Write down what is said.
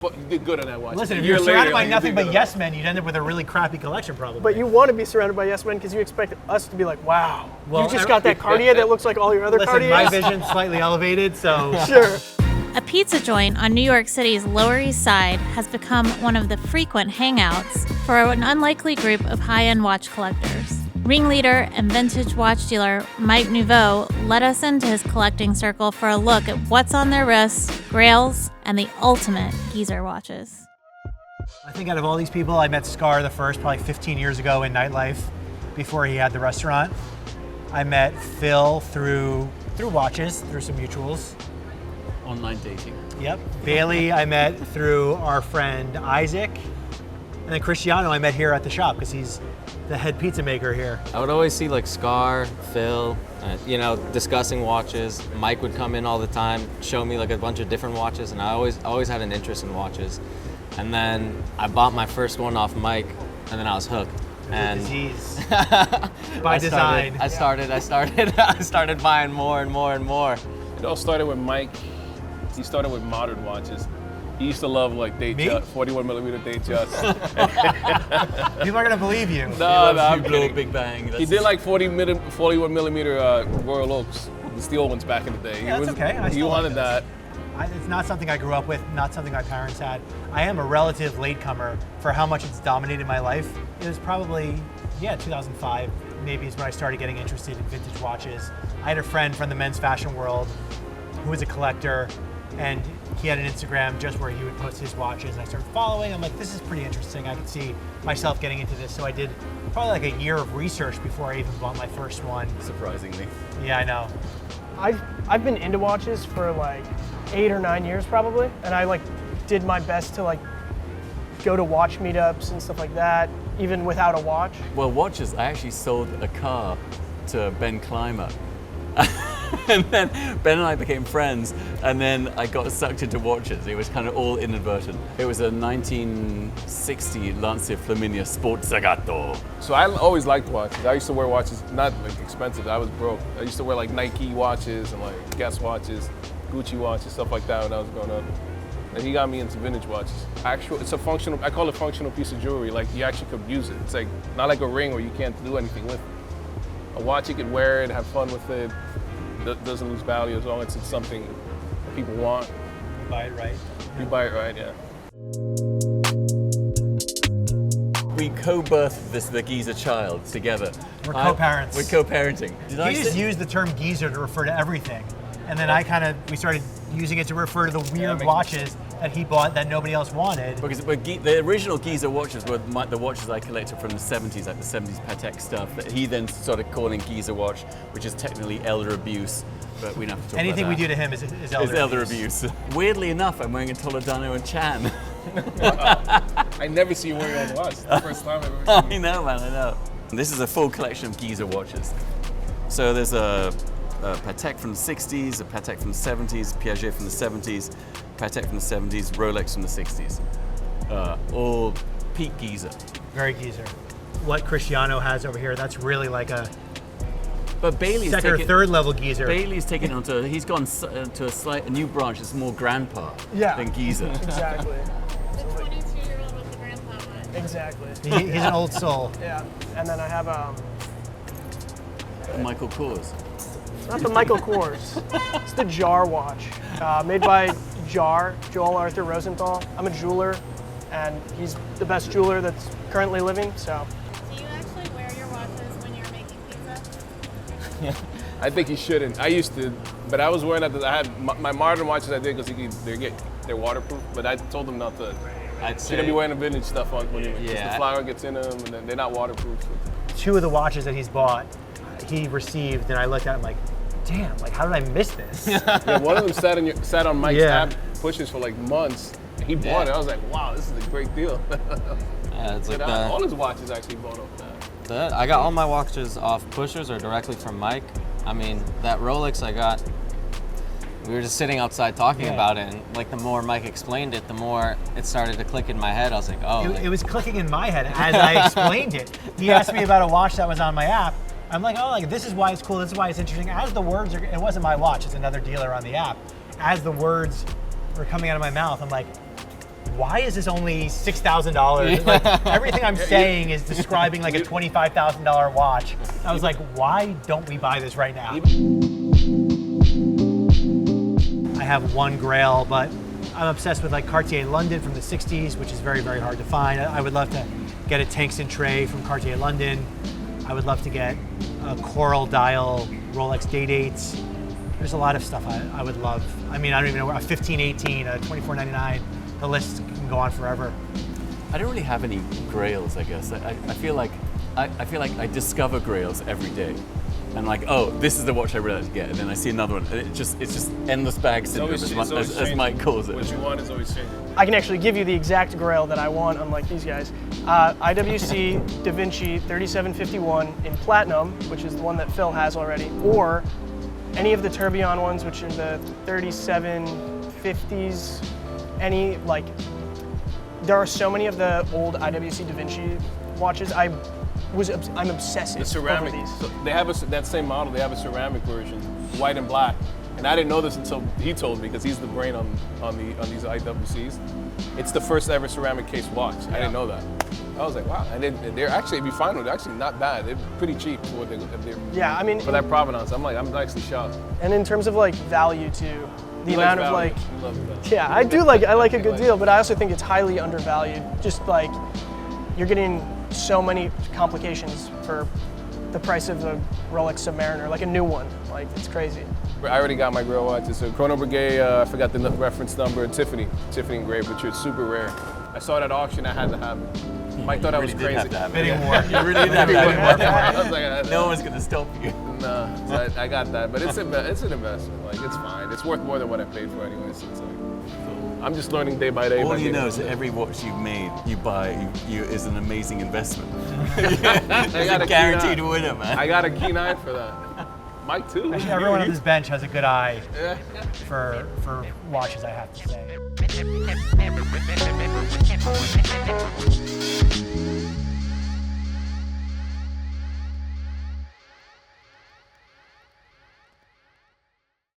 But you did good on that watch. Listen, if you're surrounded by nothing but yes men, you'd end up with a really crappy collection probably. But you want to be surrounded by yes men because you expect us to be like, wow, Well, you just got that Cartier that looks like all your other Cartiers. My vision's slightly elevated, so. Sure. A pizza joint on New York City's Lower East Side has become one of the frequent hangouts for an unlikely group of high-end watch collectors. Ringleader and vintage watch dealer Mike Nouveau led us into his collecting circle for a look at what's on their wrists, Grails, and the ultimate geezer watches. I think out of all these people, I met Scarr the first, probably 15 years ago in nightlife, before he had the restaurant. I met Phil through watches, through some mutuals. Online dating. Yep. Bailey I met through our friend Isaac. And then Cristiano I met here at the shop because he's the head pizza maker here. I would always see like Scarr, Phil, discussing watches. Mike would come in all the time, show me like a bunch of different watches, and I always had an interest in watches. And then I bought my first one off Mike, and then I was hooked. And disease. By design. I started buying more and more and more. It all started with Mike. He started with modern watches. He used to love like Datejust, 41 millimeter Datejust. People are gonna believe you. No, I'm kidding. Big Bang. He did like 41 millimeter Royal Oaks, the steel ones back in the day. Yeah, that's okay. He wanted that. It's not something I grew up with, not something my parents had. I am a relative latecomer for how much it's dominated my life. It was probably, 2005 maybe is when I started getting interested in vintage watches. I had a friend from the men's fashion world who was a collector, and he had an Instagram just where he would post his watches, and I started following. I'm like, this is pretty interesting. I could see myself getting into this. So I did probably like a year of research before I even bought my first one. Surprisingly. Yeah, I know. I've been into watches for like 8 or 9 years probably, and I like did my best to like go to watch meetups and stuff like that, even without a watch. Well, watches, I actually sold a car to Ben Clymer. And then Ben and I became friends, and then I got sucked into watches. It was kind of all inadvertent. It was a 1960 Lancia Flaminia Sport Zagato. So I always liked watches. I used to wear watches, not like expensive. I was broke. I used to wear like Nike watches and like Guess watches, Gucci watches, stuff like that when I was growing up. And he got me into vintage watches. It's a functional, I call it a functional piece of jewelry. Like you actually could use it. It's like not like a ring where you can't do anything with it. A watch, you could wear it, have fun with it. Doesn't lose value as long as it's something that people want. You buy it right. You buy it right, yeah. We co-birthed the geezer child together. We're co-parents. We're co-parenting. He just used the term geezer to refer to everything. And then we started using it to refer to the weird watches that he bought that nobody else wanted. Because the original geezer watches were the watches I collected from the 70s, like the 70s Patek stuff, that he then started calling geezer watch, which is technically elder abuse, but we don't have to talk Anything about we that. do to him is elder abuse. Weirdly enough, I'm wearing a Toledano and Chan. I never see you wearing all the watch. It's the first time I've ever seen I know, man, I know. This is a full collection of geezer watches. So there's a Patek from the 60s, a Patek from the 70s, Piaget from the 70s, Patek from the 70s, Rolex from the 60s. All peak geezer. Very geezer. What Cristiano has over here, that's really like a But Bailey's second or third level geezer. Bailey's taken onto, he's gone to a new branch that's more grandpa than geezer. Exactly. The 22-year-old with the grandpa one. Exactly. He's an old soul. Yeah. And then I have Michael Kors. not the Michael Kors. It's the Jar watch, made by Jar, Joel Arthur Rosenthal. I'm a jeweler, and he's the best jeweler that's currently living. So. Do you actually wear your watches when you're making pizza? I think you shouldn't. I used to, but I was wearing I had my modern watches I did because they're waterproof, but I told them not to. I'd say Shouldn't be wearing the vintage stuff on when because Yeah. the flour gets in them and then they're not waterproof. 2 of the watches that he's bought, he received, and I looked at him like, damn, like how did I miss this? Yeah, one of them sat on Mike's Yeah. tab pushes for like months. And he bought it. I was like, wow, this is a great deal. Yeah, it's like all his watches actually bought off that. I got all my watches off pushers or directly from Mike. I mean, that Rolex I got, we were just sitting outside talking about it, and like the more Mike explained it, the more it started to click in my head. I was like, oh. It was clicking in my head as I explained it. He asked me about a watch that was on my app. I'm like, oh, like this is why it's cool, this is why it's interesting. As the words are, it wasn't my watch, it's another dealer on the app. As the words were coming out of my mouth, I'm like, why is this only $6,000? Like, everything I'm saying is describing like a $25,000 watch. I was like, why don't we buy this right now? I have one Grail, but I'm obsessed with like Cartier London from the 60s, which is very, very hard to find. I would love to get a Tungsten tray from Cartier London. I would love to get a coral dial Rolex Day-Dates. There's a lot of stuff I would love. I mean, I don't even know, a 1518, a 2499, the list can go on forever. I don't really have any Grails, I guess. I feel like I discover Grails every day. And like, oh, this is the watch I really like to get, and then I see another one, and it's just endless bag syndrome, as Mike calls it. What you want is always changing. I can actually give you the exact Grail that I want, unlike these guys. IWC Da Vinci 3751 in platinum, which is the one that Phil has already, or any of the Tourbillon ones, which are the 3750s. Any, like, there are so many of the old IWC Da Vinci watches. I'm obsessive The ceramic, over these. so they have that same model. They have a ceramic version, white and black. And I didn't know this until he told me, because he's the brain on these IWCs. It's the first ever ceramic case watch. I didn't know that. I was like, wow. And they're actually, if you find them, they're actually not bad. They're pretty cheap for what they're Yeah, I mean, for that provenance. I'm actually shocked. and in terms of like value too, the He amount likes of value. like, He loves value. yeah, I like a good deal, but I also think it's highly undervalued. Just like, you're getting so many complications for the price of a Rolex Submariner, like a new one. Like, it's crazy. I already got my Grail watch. It's a Chrono Breguet, I forgot the reference number, Tiffany engraved, which is super rare. I saw it at auction, I had to have it. Mike thought I was crazy. Bidding war. You really did have to have it. I was like, No one's gonna stop you. No, so I got that, but it's an investment. Like, it's fine. It's worth more than what I paid for anyway. So it's like, I'm just learning day by day. All you know is that every watch you buy is an amazing investment. It's got a a guaranteed key eye. winner, man. I got a keen eye for that. Mike too. Actually, everyone on this bench has a good eye for watches, I have to say.